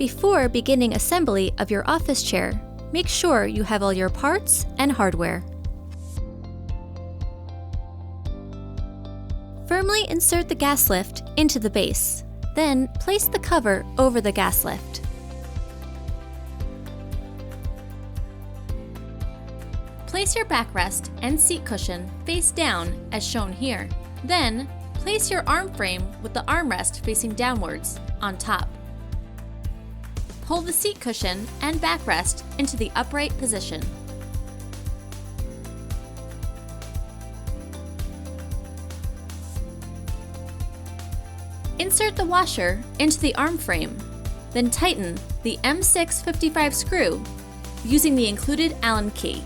Before beginning assembly of your office chair, make sure you have all your parts and hardware. Firmly insert the gas lift into the base, then place the cover over the gas lift. Place your backrest and seat cushion face down as shown here. Then, place your arm frame with the armrest facing downwards on top. Pull the seat cushion and backrest into the upright position. Insert the washer into the arm frame, then tighten the M655 screw using the included Allen key.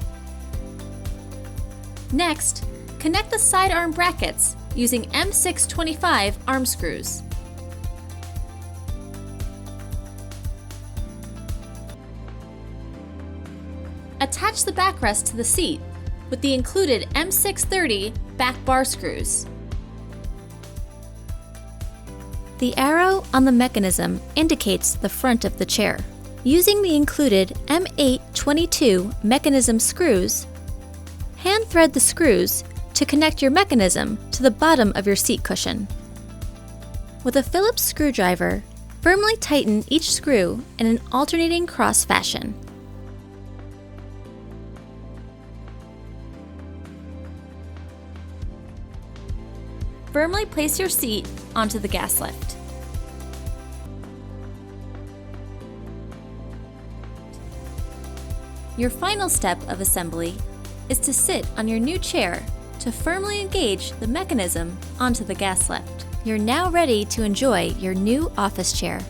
Next, connect the side arm brackets using M625 arm screws. Attach the backrest to the seat with the included M630 back bar screws. The arrow on the mechanism indicates the front of the chair. Using the included M822 mechanism screws, hand thread the screws to connect your mechanism to the bottom of your seat cushion. With a Phillips screwdriver, firmly tighten each screw in an alternating cross fashion. Firmly place your seat onto the gas lift. Your final step of assembly is to sit on your new chair to firmly engage the mechanism onto the gas lift. You're now ready to enjoy your new office chair.